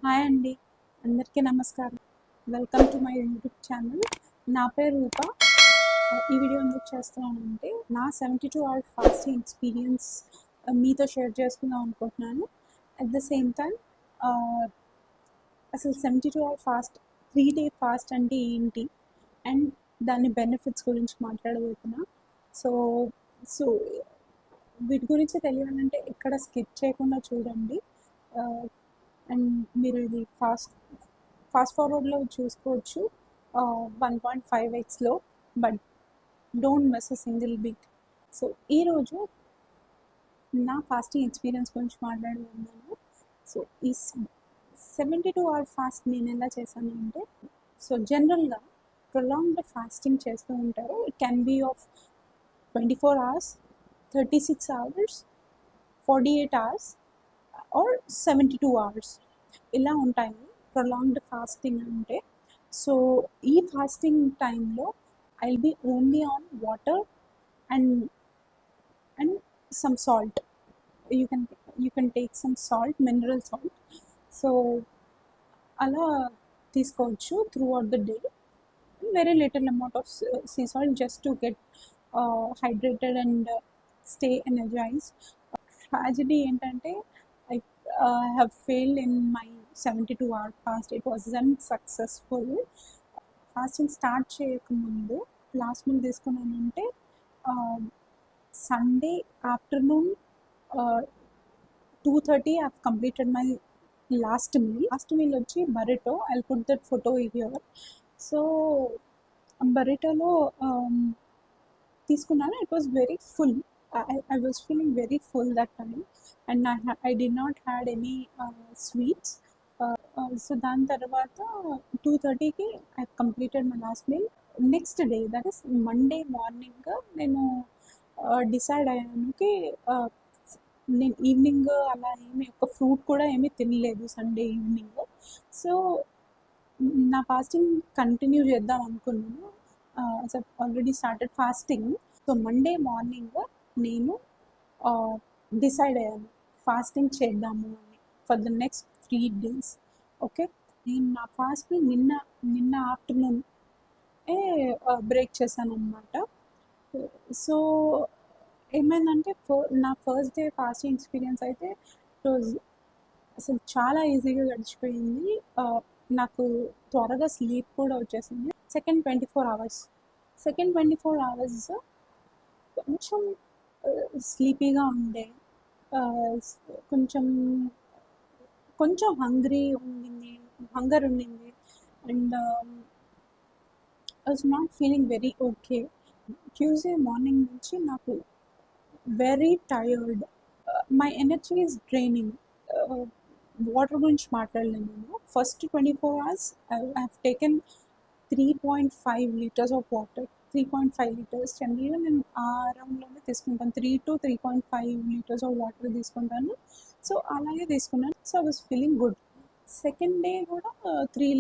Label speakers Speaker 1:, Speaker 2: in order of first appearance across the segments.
Speaker 1: Hi అండి, అందరికీ నమస్కారం. Welcome to my YouTube channel. నా పేరు రూప. ఈ వీడియో ఎందుకు చేస్తున్నానంటే నా 72 hour ఫాస్టింగ్ ఎక్స్పీరియన్స్ మీతో షేర్ చేసుకుందాం అనుకుంటున్నాను. అట్ ద సేమ్ టైం అసలు 72 hour ఫాస్ట్ 3-day ఫాస్ట్ అంటే ఏంటి అండ్ దాని బెనిఫిట్స్ గురించి మాట్లాడబోతున్నా. సో సో వీటి గురించి తెలియాలంటే ఎక్కడ స్కిప్ చేయకుండా చూడండి. అండ్ మీరు ఇది ఫాస్ట్ ఫార్వర్డ్లో చూసుకోవచ్చు 1.5x but don't miss a single beat. So ఈరోజు నా ఫాస్టింగ్ ఎక్స్పీరియన్స్ గురించి మాట్లాడుతున్నాను. సో ఈ 72 hour ఫాస్ట్ నేను ఎలా చేశాను అంటే, సో జనరల్గా ప్రొలాంగ్డ్ ఫాస్టింగ్ చేస్తూ ఉంటారు. It can be of 24 hours, 36 hours, 48 hours or 72 hours ఇలా ఉంటాయి ప్రొలాంగ్డ్ ఫాస్టింగ్ అంటే. సో ఈ ఫాస్టింగ్ టైంలో I will be only on water and and some salt. You can take some salt, mineral salt. So అలా తీసుకోవచ్చు throughout the day. Very little amount of sea salt just to get hydrated and stay energised. Tragedy ఏంటంటే I have failed in my 72 hour fast. It wasn't successful. Fasting start చేయకముందు last meal తీసుకున్నానంటే Sunday afternoon 2:30 I've completed my last meal వచ్చి burrito. I'll put that photo here. So బరిటోలో తీసుకున్నాను. It was very full. I was feeling very full that time and I did not had any sweets. So దాని తర్వాత 2:30కి I completed my last meal. Next day that is Monday morning నేను decide అయ్యానుకి నేను evening అలా ఏమి ఒక fruit కూడా ఏమీ తినలేదు సండే ఈవినింగ్. సో నా ఫాస్టింగ్ కంటిన్యూ చేద్దాం అనుకున్నాను. Already started fasting. So Monday morning నేను డిసైడ్ అయ్యాను ఫాస్టింగ్ చేద్దాము అని for the next 3 days. Okay, నేను నా ఫాస్ట్ని నిన్న ఆఫ్టర్నూన్ బ్రేక్ చేశాను అనమాట. సో ఏమైందంటే నా ఫస్ట్ డే ఫాస్టింగ్ ఎక్స్పీరియన్స్ అయితే అసలు చాలా ఈజీగా గడిచిపోయింది. నాకు త్వరగా స్లీప్ కూడా వచ్చేసింది. సెకండ్ 24 hours కొంచెం స్లీపీగా ఉండే, కొంచెం హంగర్ ఉండింది and I was not feeling very okay. Tuesday morning నుంచి నాకు very tired. My energy is draining. Water గురించి మాట్లాడలేను నేను. First 24 hours I have taken 3.5 liters of water. 3.5 liters జనరల్గా నేను ఆ అరౌండ్లోనే తీసుకుంటాను. 3 to 3.5 liters ఆఫ్ వాటర్ తీసుకుంటాను. సో అలాగే తీసుకున్నాను. So I was feeling good. Second day కూడా 3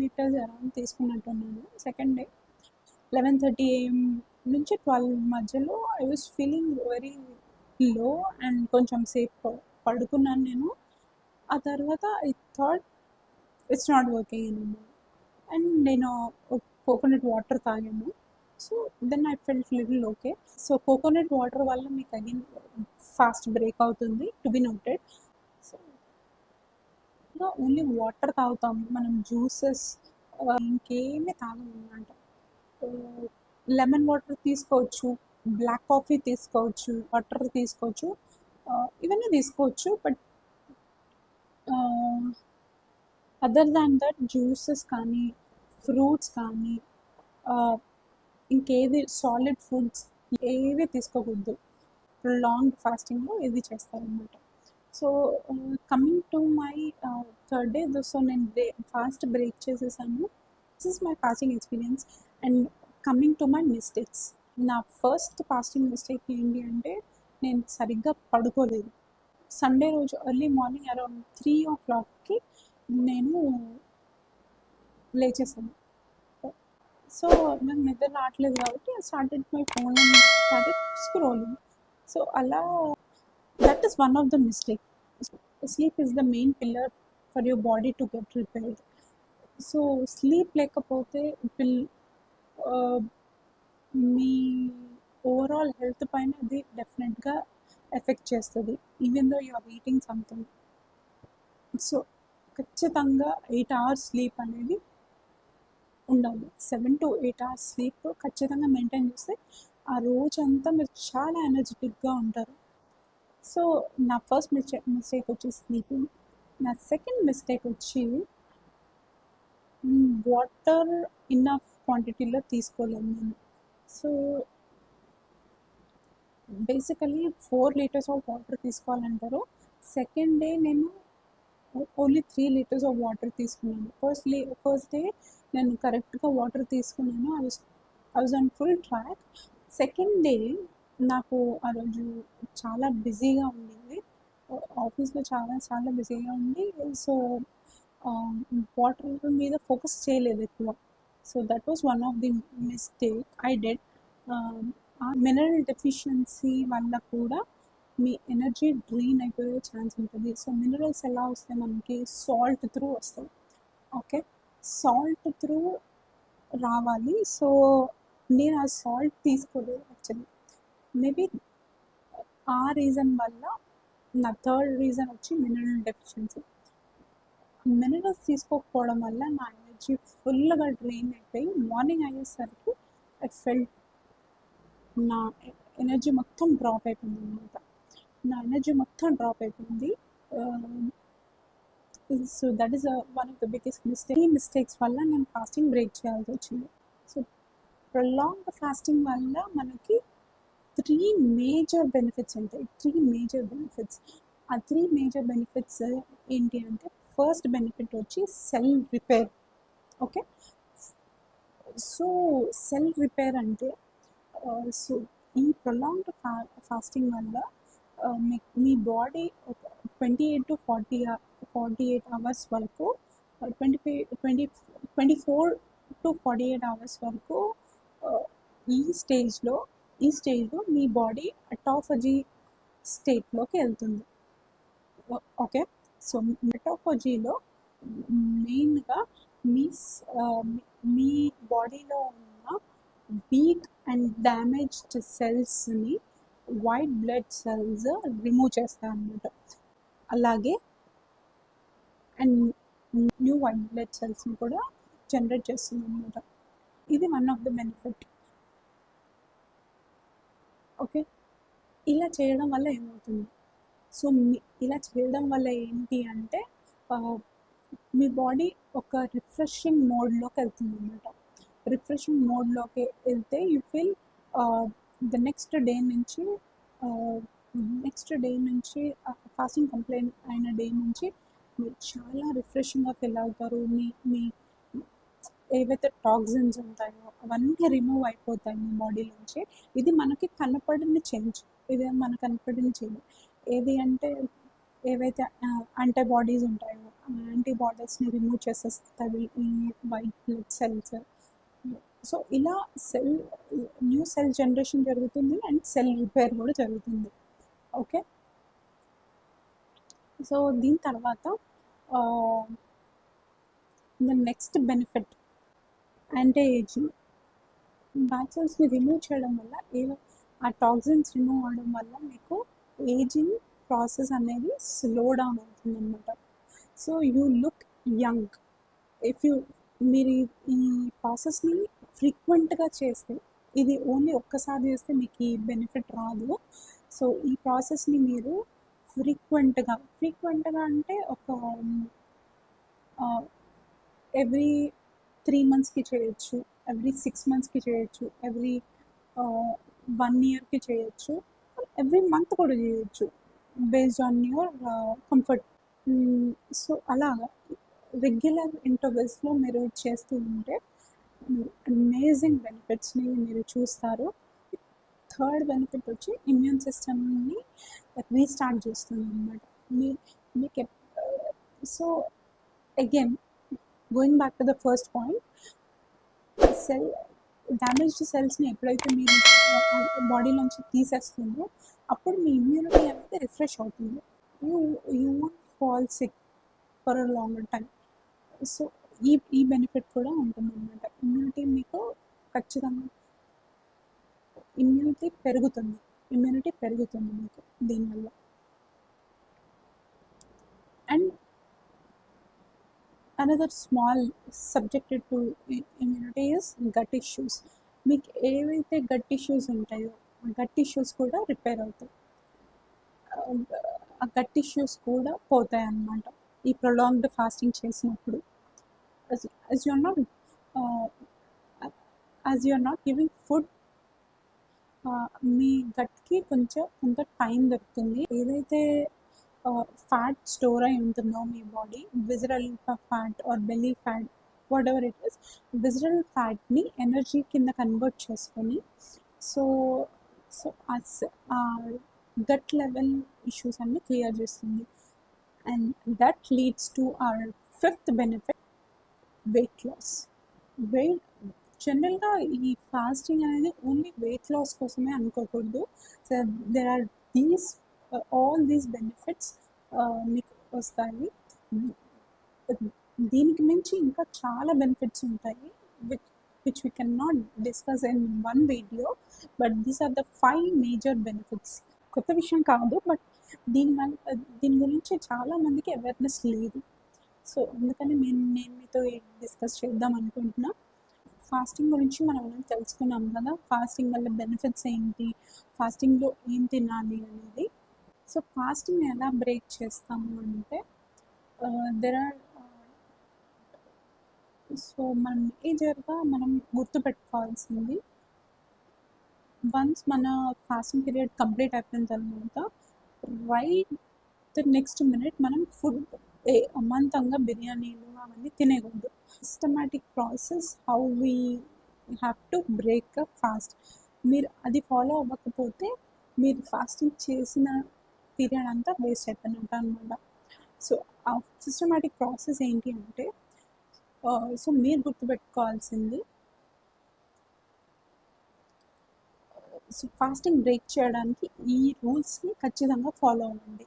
Speaker 1: liters అరౌండ్ తీసుకున్నట్టున్నాను. సెకండ్ డే 11:30 AM నుంచి 12 మధ్యలో I was feeling very low and కొంచెం సేపు పడుకున్నాను నేను. ఆ తర్వాత I thought it's not working anymore and నేను కోకోనట్ వాటర్ తాగాను. So then I felt little okay. So coconut water వల్ల మీకు అగైన్ ఫాస్ట్ బ్రేక్ అవుతుంది, టు బి నోటెడ్. సో ఇంకా ఓన్లీ వాటర్ తాగుతాము మనం, జ్యూసెస్ ఇంకేమీ తాగమన్నమాట. లెమన్ వాటర్ తీసుకోవచ్చు, బ్లాక్ కాఫీ తీసుకోవచ్చు, వాటర్ తీసుకోవచ్చు, ఇవన్నీ తీసుకోవచ్చు. But other than that juices కానీ ఫ్రూట్స్ కానీ ఇంకేది సాలిడ్ ఫుడ్స్ ఏవి తీసుకోకూడదు. లాంగ్ ఫాస్టింగ్లో ఇది చేస్తారనమాట. So coming to my third day, so నేను ఫాస్ట్ బ్రేక్ చేసేసాను. This is my fasting experience. And coming to my mistakes, నా ఫస్ట్ ఫాస్టింగ్ మిస్టేక్ ఏంటి అంటే నేను సరిగ్గా పడుకోలేదు. సండే రోజు ఎర్లీ మార్నింగ్ అరౌండ్ 3 o'clockకి నేను లేచేసాను. సో నాకు నిద్ర రావట్లేదు కాబట్టి I started my phone and started scrolling. So అలా that is one of the mistake. Sleep is the main pillar for your body to get repaired. So sleep లేకపోతే it will మీ overall health పైన అది డెఫినెట్గా effect చేస్తుంది, even though you are eating something. So ఖచ్చితంగా 8 hours sleep అనేది ఉండాలి. 7 to 8 hours sleep ఖచ్చితంగా మెయింటైన్ చేస్తే ఆ రోజంతా మీరు చాలా ఎనర్జెటిక్గా ఉంటారు. సో నా ఫస్ట్ మిస్టేక్ వచ్చి స్లీపింగ్. నా సెకండ్ మిస్టేక్ వచ్చి వాటర్ ఇన్నఫ్ క్వాంటిటీలో తీసుకోలేము నేను. So basically 4 liters of water తీసుకోవాలంటారు. సెకండ్ డే నేను ఓన్లీ 3 liters ఆఫ్ వాటర్ తీసుకున్నాను. ఫస్ట్ డే నేను కరెక్ట్గా వాటర్ తీసుకున్నాను. I was on full track. Second day నాకు ఆ రోజు చాలా బిజీగా ఉండింది, ఆఫీస్లో చాలా బిజీగా ఉంది. సో వాటర్ మీద ఫోకస్ చేయలేదు ఎక్కువ. So that was one of the mistake I did. ఆ మినరల్ డెఫిషియన్సీ వల్ల కూడా మీ ఎనర్జీ డ్రైన్ అయిపోయే ఛాన్స్ ఉంటుంది. సో మినరల్స్ ఎలా వస్తాయి మనకి? సాల్ట్ త్రూ వస్తాయి. ఓకే, సాల్ట్ త్రూ రావాలి. సో నేను ఆ సాల్ట్ తీసుకోలేదు యాక్చువల్లీ. మేబీ ఆ రీజన్ వల్ల నా థర్డ్ రీజన్ వచ్చి మినరల్ డెఫిషియన్సీ. మినరల్స్ తీసుకోకపోవడం వల్ల నా ఎనర్జీ ఫుల్గా డ్రైన్ అయిపోయి మార్నింగ్ అయ్యేసరికి ఐ ఫెల్ట్ నా ఎనర్జీ మొత్తం డ్రాప్ అయిపోయింది అనమాట. నా ఎనర్జీ మొత్తం డ్రాప్ అయిపోయింది. So that is one of the biggest mistake. ఈ మిస్టేక్స్ వల్ల నేను ఫాస్టింగ్ బ్రేక్ చేయాల్సి వచ్చింది. సో ప్రొలాంగ్డ్ ఫాస్టింగ్ వల్ల మనకి 3 మేజర్ బెనిఫిట్స్ ఉంటాయి. 3 మేజర్ బెనిఫిట్స్. ఆ 3 మేజర్ బెనిఫిట్స్ ఏంటి అంటే, ఫస్ట్ బెనిఫిట్ వచ్చి cell repair. Okay, so cell repair అంటే సో ఈ ప్రొలాంగ్డ్ ఫాస్టింగ్ వల్ల మీ బాడీ ఒక 28 to 48 hours వరకు, 24 to 48 hours వరకు ఈ స్టేజ్లో మీ బాడీ అటాఫజీ స్టేట్లోకి వెళ్తుంది. ఓకే, సో మెటాఫజీలో మెయిన్గా మీ బాడీలో ఉన్న వీక్ అండ్ డ్యామేజ్డ్ సెల్స్ని వైట్ బ్లడ్ సెల్స్ రిమూవ్ చేస్తాయి అన్నమాట. అలాగే అండ్ న్యూ వైట్ బ్లడ్ సెల్స్ని కూడా జనరేట్ చేస్తుంది అన్నమాట. ఇది one of the benefit. Okay, ఇలా చేయడం వల్ల ఏమవుతుంది? సో ఇలా చేయడం వల్ల ఏంటి అంటే మీ బాడీ ఒక రిఫ్రెషింగ్ మోడ్లోకి వెళ్తుంది అన్నమాట. రిఫ్రెషింగ్ మోడ్లోకి వెళ్తే you feel the next day నుంచి ఫాస్టింగ్ కంప్లైంట్ అయిన డే నుంచి మీరు చాలా రిఫ్రెషింగ్గా ఫీల్ అవుతారు. మీ ఏవైతే టాక్సిన్స్ ఉంటాయో అవన్నీ రిమూవ్ అయిపోతాయి మీ బాడీలోంచి. ఇది మనకి కనపడిన చేంజ్. ఏది అంటే ఏవైతే యాంటీబాడీస్ ఉంటాయో ఆ యాంటీబాడీస్ని రిమూవ్ చేసేస్తుంది ఈ వైట్ బ్లడ్ సెల్స్. సో ఇలా న్యూ సెల్ జనరేషన్ జరుగుతుంది అండ్ సెల్ రిపేర్ కూడా జరుగుతుంది. ఓకే, సో దీని తర్వాత the next benefit anti ageing. Bad సెల్స్ని రిమూవ్ చేయడం వల్ల ఆ టాక్సిన్స్ రిమూవ్ అవ్వడం వల్ల మీకు ఏజింగ్ ప్రాసెస్ అనేది స్లో డౌన్ అవుతుంది అన్నమాట. So you look young. మీరు ఈ ప్రాసెస్ని ఫ్రీక్వెంట్గా చేస్తే, ఇది ఓన్లీ ఒక్కసారి చేస్తే మీకు ఈ బెనిఫిట్ రాదు. సో ఈ ప్రాసెస్ని మీరు ఫ్రీక్వెంట్గా అంటే ఒక ఎవ్రీ 3 monthsకి చేయొచ్చు, ఎవ్రీ 6 monthsకి చేయొచ్చు, ఎవ్రీ 1 yearకి చేయొచ్చు, ఎవ్రీ మంత్ కూడా చేయొచ్చు based on your comfort. So అలాగా రెగ్యులర్ ఇంటర్వెల్స్లో మీరు చేస్తూ ఉంటే అమేజింగ్ బెనిఫిట్స్ని మీరు చూస్తారు. థర్డ్ బెనిఫిట్ వచ్చి ఇమ్యూన్ సిస్టమ్ని రీస్టార్ట్ చేస్తుంది అన్నమాట. మీకు so again going back to the first point, damaged సెల్స్ని ఎప్పుడైతే మీరు బాడీలోంచి తీసేస్తుందో అప్పుడు మీ ఇమ్యూనిటీ అనేది రిఫ్రెష్ అవుతుంది. You won't fall sick. For a longer time. So ఈ బెనిఫిట్ కూడా ఉంటుందన్నమాట. ఖచ్చితంగా ఇమ్యూనిటీ పెరుగుతుంది మీకు దీనివల్ల. And another small subjected to immunity is gut issues. మీకు ఏవైతే గట్ ఇష్యూస్ ఉంటాయో ఆ గట్ ఇష్యూస్ కూడా రిపేర్ అవుతాయి. ఆ గట్ ఇష్యూస్ కూడా పోతాయి అన్నమాట ఈ ప్రొలాంగ్డ్ ఫాస్టింగ్ చేసినప్పుడు. as you are not uh, as you are not giving food, మీ గట్కి కొంత టైం దొరుకుతుంది. ఏదైతే ఫ్యాట్ స్టోర్ అయి ఉంటుందో మీ body, visceral fat or belly fat, whatever it is, visceral ఫ్యాట్ని ఎనర్జీ కింద కన్వర్ట్ చేసుకొని సో సో ఆ గట్ లెవెల్ ఇష్యూస్ అన్ని క్లియర్ చేస్తుంది. And that leads to our fifth benefit, weight loss. జనరల్గా ఈ ఫాస్టింగ్ అనేది ఓన్లీ వెయిట్ లాస్ కోసమే అనుకోకూడదు. So there are all these benefits మీకు వస్తాయి. దీనికి మించి ఇంకా చాలా బెనిఫిట్స్ ఉంటాయి which we can not discuss in one video, but these are the 5 major benefits. కొత్త విషయం కాదు, బట్ దీని గురించి చాలామందికి అవేర్నెస్ లేదు. సో అందుకని నేను మీతో డిస్కస్ చేద్దాం అనుకుంటున్నా. ఫాస్టింగ్ గురించి మనం తెలుసుకున్నాం కదా, ఫాస్టింగ్ వల్ల బెనిఫిట్స్ ఏంటి, ఫాస్టింగ్లో ఏం తినాలి అనేది. సో ఫాస్టింగ్ ఎలా బ్రేక్ చేస్తాము అంటే దెర్ ఆర్ సో మనం మేజర్గా మనం గుర్తుపెట్టుకోవాల్సింది, వన్స్ మన ఫాస్టింగ్ పీరియడ్ కంప్లీట్ అయిపోయిన తర్వాత రైట్ ద నెక్స్ట్ మినిట్ మనం ఫుడ్ అమాంతంగా బిర్యానీలు అవన్నీ తినేయకూడదు. Systematic process how we have to break a fast. మీరు అది ఫాలో అవ్వకపోతే మీరు ఫాస్టింగ్ చేసిన పీరియడ్ అంతా వేస్ట్ అయిపోయినట్టు అనమాట. సో ఆ సిస్టమాటిక్ ప్రాసెస్ ఏంటి అంటే, సో మీరు గుర్తుపెట్టుకోవాల్సింది, సో ఫాస్టింగ్ బ్రేక్ చేయడానికి ఈ రూల్స్ని ఖచ్చితంగా ఫాలో అవ్వండి.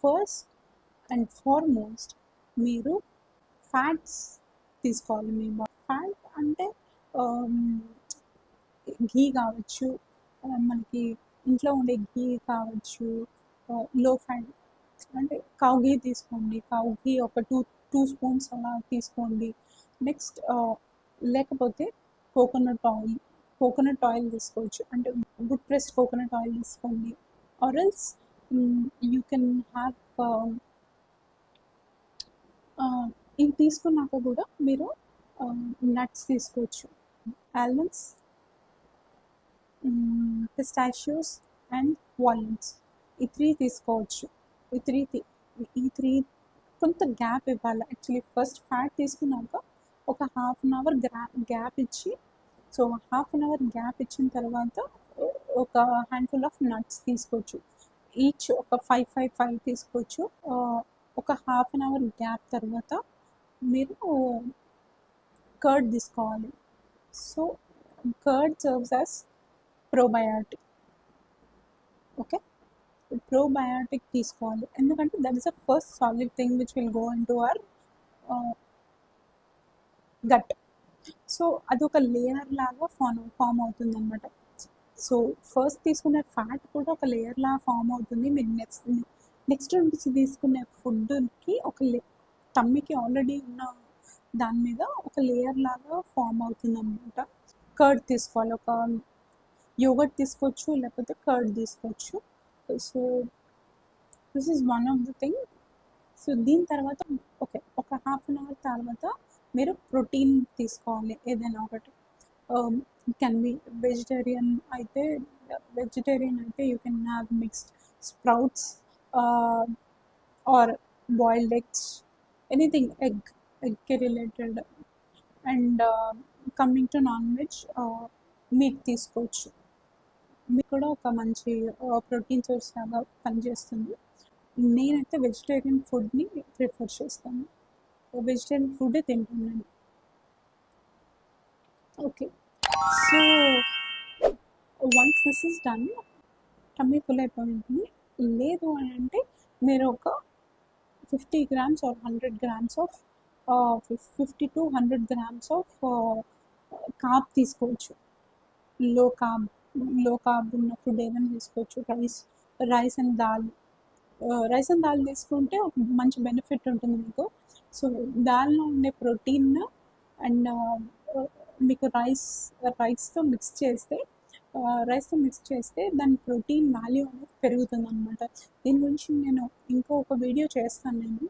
Speaker 1: ఫస్ట్ అండ్ ఫార్మోస్ట్ మీరు ఫ్యాట్స్ తీసుకోవాలి. మీ ఫ్యాట్ అంటే ఘీ కావచ్చు, మనకి ఇంట్లో ఉండే ఘీ కావచ్చు, లో ఫ్యాట్ అంటే కౌ ఘీ తీసుకోండి. కౌ ఘీ ఒక టూ స్పూన్స్ అలా తీసుకోండి. నెక్స్ట్ లేకపోతే కోకోనట్ ఆయిల్ తీసుకోవచ్చు, అంటే గుడ్ ప్రెస్డ్ కోకోనట్ ఆయిల్ తీసుకోండి. Or else you can have ఇవి తీసుకున్నాక కూడా మీరు నట్స్ తీసుకోవచ్చు. ఆల్మండ్స్, పిస్టాషియోస్ అండ్ వాల్నట్స్, ఈ 3 తీసుకోవచ్చు. ఈ త్రీ కొంత గ్యాప్ ఇవ్వాలి. యాక్చువల్లీ ఫస్ట్ ఫ్యాట్ తీసుకున్నాక ఒక హాఫ్ అన్ అవర్ గ్యాప్ ఇచ్చి, so half an hour gap ఇచ్చిన తర్వాత ఒక హ్యాండ్ఫుల్ ఆఫ్ నట్స్ తీసుకోవచ్చు. ఈచ్ ఒక 5 తీసుకోవచ్చు. ఒక హాఫ్ అన్ అవర్ గ్యాప్ తర్వాత మీరు కర్డ్ తీసుకోవాలి. So curd serves as probiotic. Okay, probiotic తీసుకోవాలి, ఎందుకంటే that is the first solid thing which will go into our gut. So అది ఒక లేయర్ లాగా ఫామ్ అవుతుంది అనమాట. సో ఫస్ట్ తీసుకునే ఫ్యాట్ కూడా ఒక లేయర్ లాగా ఫామ్ అవుతుంది. మీరు నెక్స్ట్ నుంచి తీసుకునే ఫుడ్కి ఒక టమ్మీకి ఆల్రెడీ ఉన్న దాని మీద ఒక లేయర్ లాగా ఫామ్ అవుతుంది అనమాట. కర్డ్ తీసుకోవాలి, ఒక యోగర్ట్ తీసుకోవచ్చు, లేకపోతే కర్డ్ తీసుకోవచ్చు. So this is one of the thing. So దీని తర్వాత ఒక హాఫ్ అన్ అవర్ తర్వాత మీరు ప్రోటీన్ తీసుకోవాలి, ఏదైనా ఒకటి. కెన్ బి వెజిటేరియన్ అయితే you can have mixed sprouts or boiled eggs, anything egg related. And coming to non veg, meat తీసుకోవచ్చు. మీకు కూడా ఒక మంచి ప్రోటీన్ సోర్స్ లాగా పనిచేస్తుంది. నేనైతే వెజిటేరియన్ ఫుడ్ని ప్రిఫర్ చేస్తాను, వెజిటేరియన్ ఫుడ్ తింటున్నాను. Okay, so once this is done, tummy full అయిపోయింది. లేదు అని అంటే మీరు ఒక 50 grams or 100 grams of 50 to 100 grams of carb తీసుకోవచ్చు. లో కార్బ్ లో కార్బ్ ఉన్న ఫుడ్ ఏదైనా తీసుకోవచ్చు. Rice and dal rice and dal తీసుకుంటే ఒక మంచి బెనిఫిట్ ఉంటుంది మీకు. సో దాల్లో ఉండే ప్రోటీన్ అండ్ మీకు రైస్తో మిక్స్ చేస్తే దాని ప్రోటీన్ వాల్యూ అనేది పెరుగుతుంది అనమాట. దీని గురించి నేను ఒక వీడియో చేస్తాను నేను.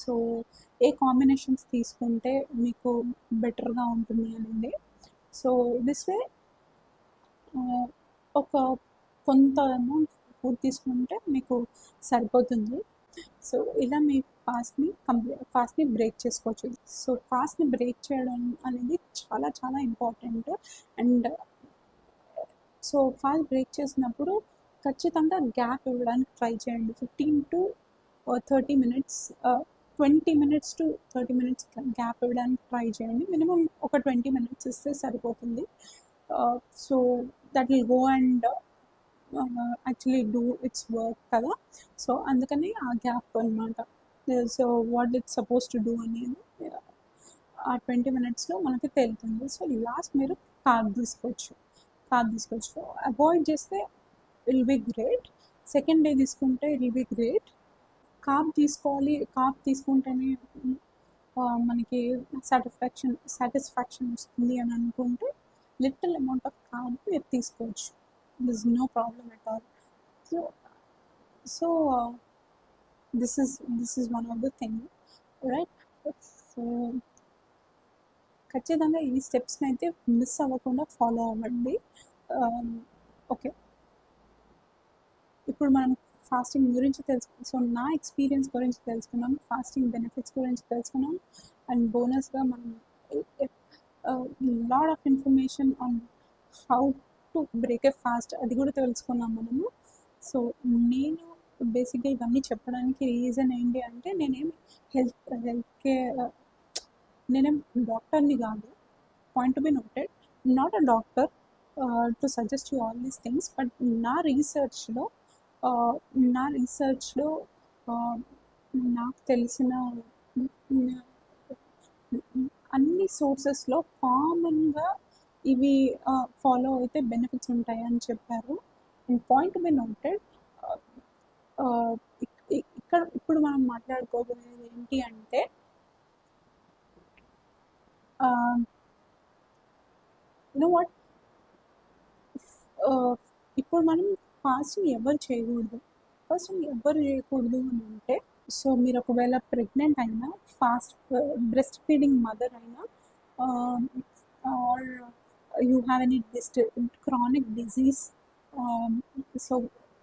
Speaker 1: సో ఏ కాంబినేషన్స్ తీసుకుంటే మీకు బెటర్గా ఉంటుంది అనేది. సో దిస్ వే ఒక కొంత అమౌంట్ ఫుడ్ తీసుకుంటే మీకు సరిపోతుంది. సో ఇలా మీ ఫాస్ట్ని బ్రేక్ చేసుకోవచ్చు. సో ఫాస్ట్ని బ్రేక్ చేయడం అనేది చాలా చాలా important. And so fast break చేసినప్పుడు ఖచ్చితంగా గ్యాప్ ఇవ్వడానికి ట్రై చేయండి. 15 to 30 minutes 20 minutes to 30 minutes gap ఇవ్వడానికి ట్రై చేయండి. మినిమం ఒక 20 minutes ఇస్తే సరిపోతుంది. So that will go and actually do it's work కదా. సో అందుకని ఆ గ్యాప్ అనమాట. So what it's suppose to do అనేది ఆ 20 minutesలో మనకి తేలుతుంది. సో లాస్ట్ మీరు కార్బ్ తీసుకోవచ్చు. అవాయిడ్ చేస్తే will be great. Second day తీసుకుంటే విల్ బి గ్రేట్. కార్బ్ తీసుకుంటేనే మనకి సాటిస్ఫాక్షన్ వస్తుంది అని అనుకుంటే లిటిల్ అమౌంట్ ఆఫ్ కార్బ్ మీరు తీసుకోవచ్చు. This no problem at all. So this is one of the thing, right. So ఖచ్చితంగా ఈ స్టెప్స్ని అయితే మిస్ అవ్వకుండా ఫాలో అవ్వండి. ఓకే, ఇప్పుడు మనం ఫాస్టింగ్ గురించి తెలుసుకున్నాం. సో నా ఎక్స్పీరియన్స్ గురించి తెలుసుకున్నాం, ఫాస్టింగ్ బెనిఫిట్స్ గురించి తెలుసుకున్నాం, అండ్ బోనస్గా మనం lot of information on how to break a fast అది కూడా తెలుసుకున్నాం మనము. సో నేను బేసిక్గా ఇవన్నీ చెప్పడానికి రీజన్ ఏంటి అంటే హెల్త్ కేర్ నేనేం డాక్టర్ని కాదు, point to be noted, not a doctor to suggest you all these things. But నా రీసెర్చ్లో నాకు తెలిసిన అన్ని సోర్సెస్లో కామన్గా ఇవి ఫాలో అయితే బెనిఫిట్స్ ఉంటాయి అని చెప్పారు. అండ్ పాయింట్ బి నోటెడ్, ఇప్పుడు మనం మాట్లాడుకోబోయేది ఏంటి అంటే వాట్ ఇప్పుడు మనం ఫాస్టింగ్ ఎవరు చేయకూడదు అని అంటే, సో మీరు ఒకవేళ ప్రెగ్నెంట్ అయినా, బ్రెస్ట్ ఫీడింగ్ మదర్ అయినా, or you have any chronic disease, so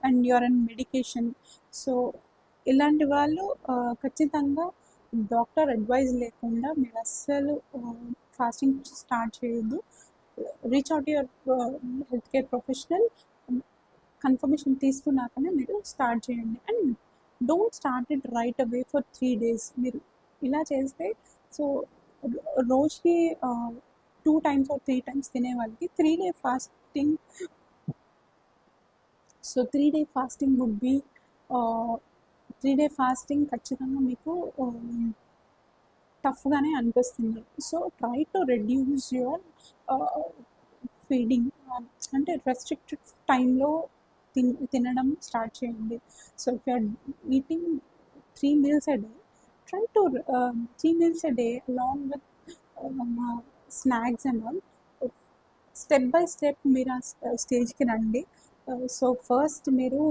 Speaker 1: and you're on medication, so ఇలాంటి వాళ్ళు ఖచ్చితంగా డాక్టర్ అడ్వైజ్ లేకుండా మీరు అస్సలు ఫాస్టింగ్ స్టార్ట్ చేయొద్దు. Reach out your health care professional, confirmation తీసుకున్నాకనే మీరు స్టార్ట్ చేయండి. And don't start it right away for 3 days. మీరు ఇలా చేస్తే, సో రోజుకి 2 times or 3 times తినే వాళ్ళకి 3-day fasting, so 3-day fasting would be 3-day fasting ఖచ్చితంగా మీకు టఫ్గానే అనిపిస్తుంది. So try to reduce your feeding, అంటే రెస్ట్రిక్టెడ్ టైంలో తినడం స్టార్ట్ చేయండి. So if you're eating 3 meals a day, try to 3 meals a day along with snacks and all. Step by step మీరు ఆ స్టేజ్కి రండి. సో ఫస్ట్ మీరు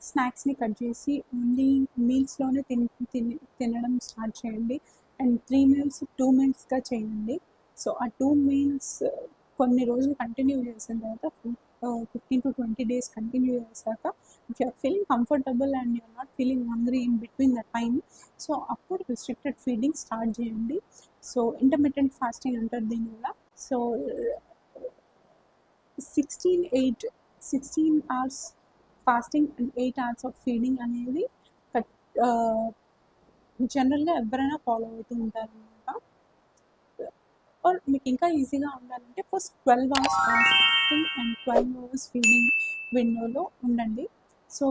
Speaker 1: స్నాక్స్ని కట్ చేసి ఓన్లీ మీల్స్లోనే తినడం స్టార్ట్ చేయండి. అండ్ 3 meals 2 mealsగా చేయండి. సో ఆ 2 meals కొన్ని రోజులు కంటిన్యూ చేసిన తర్వాత 15 to 20 days కంటిన్యూ చేశాక, if you're feeling comfortable and you're not feeling hungry in between the time, so అప్పుడు రిస్ట్రిక్టెడ్ ఫీడింగ్ స్టార్ట్ చేయండి. సో ఇంటర్మిటెంట్ ఫాస్టింగ్ అంటారు దీనివల్ల. So 16 hours fasting and 8 hours of feeding అనేది జనరల్గా ఎవరైనా ఫాలో అవుతూ ఉంటారు అనమాట. ఆర్ మీకు ఇంకా ఈజీగా ఉండాలంటే first 12 hours fasting and 12 hours feeding విండోలో ఉండండి. సో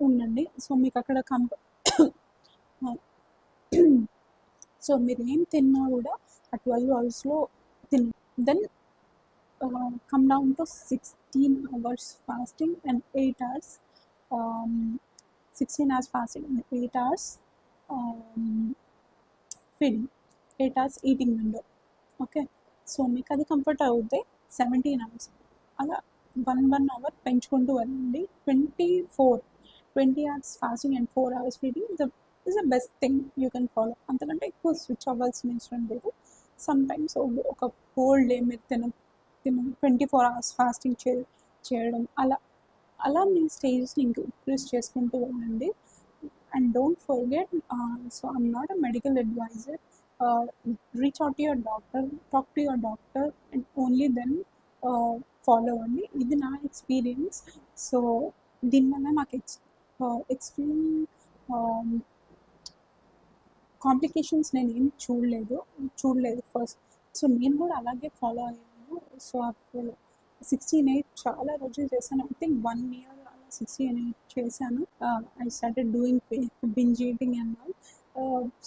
Speaker 1: ఉండండి. సో మీకు అక్కడ సో మీరు ఏం తిన్నా కూడా ఆ 12 అవర్స్లో తిని then come down to 16 hours fasting and 8 hours 16 hours fasting and 8 hours um, feeding, 8 hours eating window. Okay, so మీకు అది కంఫర్ట్ అవుతాయి 17 అవర్స్ అలా 1 అవర్ పెంచుకుంటూ వెళ్ళండి. 20 hours fasting and 4 hours feeding is the best thing you can follow. అంతకంటే ఎక్కువ switch అవ్వాల్సిన అవసరం లేదు. సమ్ టైమ్స్ ఒక హోల్ డే మీరు తిన 24 అవర్స్ ఫాస్టింగ్ చేయడం అలా అలా మీ స్టేజెస్ని ఇంక్రీజ్ చేసుకుంటూ వెళ్ళండి. And don't forget, so I'm not a medical advisor. Reach out to your doctor, talk to your doctor and only then follow అవ్వండి. ఇది నా ఎక్స్పీరియన్స్. సో దీనివల్ల నాకు ఎక్స్ట్రీమ్ కాంప్లికేషన్స్ నేను ఏం చూడలేదు ఫస్ట్. సో నేను కూడా అలాగే ఫాలో అయ్యాను. సో 16-8 చాలా రోజులు చేశాను. ఐ థింక్ 1 year అలా 16-8 చేశాను. I started doing binge eating and all.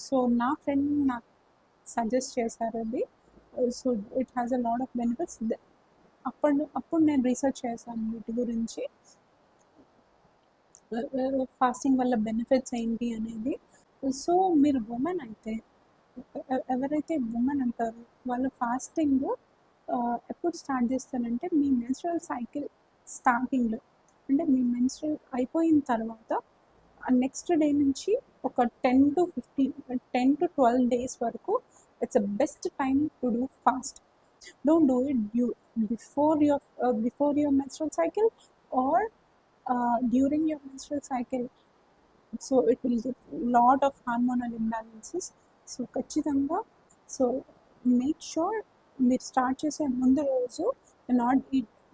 Speaker 1: So నా ఫ్రెండ్ నాకు సజెస్ట్ చేశారు అది. So it has a lot of benefits. అప్పుడు నేను రీసెర్చ్ చేశాను వీటి గురించి, ఫాస్టింగ్ వల్ల బెనిఫిట్స్ ఏంటి అనేది. సో మీరు ఉమెన్ అయితే, ఎవరైతే ఉమెన్ అంటారో వాళ్ళు ఫాస్టింగ్ ఎప్పుడు స్టార్ట్ చేస్తారంటే మీ మెన్స్ట్రువల్ సైకిల్ స్టార్టింగ్లో, అంటే మీ మెన్స్ట్రువల్ అయిపోయిన తర్వాత నెక్స్ట్ డే నుంచి ఒక 10 to 12 days వరకు it's a best time to do fast. Don't do it before your menstrual cycle or during your menstrual cycle. So it will give lot of hormonal imbalances. So ఖచ్చితంగా, so make sure మీరు స్టార్ట్ చేసే ముందు రోజు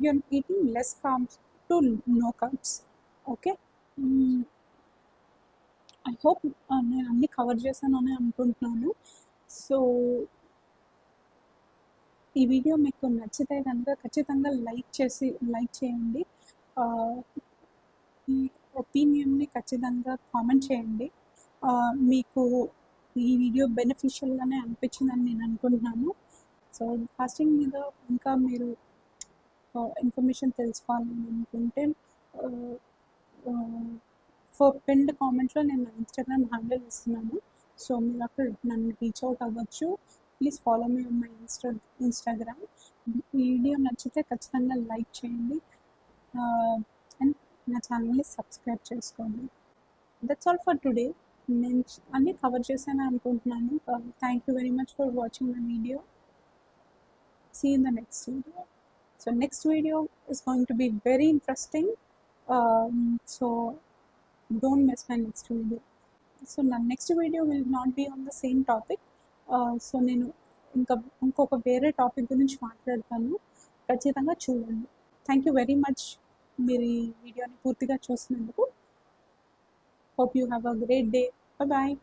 Speaker 1: you're eating less carbs to no carbs. Okay, I hope నేను అన్నీ cover చేశానని అనుకుంటున్నాను. సో ఈ వీడియో మీకు నచ్చితే కనుక ఖచ్చితంగా లైక్ చేయండి. ఈ ఒపీనియన్ని ఖచ్చితంగా కామెంట్ చేయండి. మీకు ఈ వీడియో బెనిఫిషియల్గానే అనిపించిందని నేను అనుకుంటున్నాను. సో ఫాస్టింగ్ మీద ఇంకా మీరు ఇన్ఫర్మేషన్ తెలుసుకోవాలని అనుకుంటే పిన్డ్ కామెంట్లో నేను ఇన్స్టాగ్రామ్ హ్యాండిల్ ఇస్తున్నాను. సో మీరు అక్కడ నన్ను రీచ్ అవుట్ అవ్వచ్చు. Please follow me on my Instagram. ఈ వీడియో నచ్చితే ఖచ్చితంగా లైక్ చేయండి అండ్ నా ఛానల్ని సబ్స్క్రైబ్ చేసుకోండి. That's all for today. నేను అన్నీ కవర్ చేశాను అనుకుంటున్నాను. Thank you very much for watching my video. See you in the next video. So next video is going to be very interesting. So don't miss my next video. So my next video will not be on the same topic. So నేను ఇంకొక వేరే topic గురించి మాట్లాడతాను. ఖచ్చితంగా చూడండి. Thank you very much మీరు ఈ వీడియోని పూర్తిగా చూసినందుకు. Hope you have a great day. Bye bye.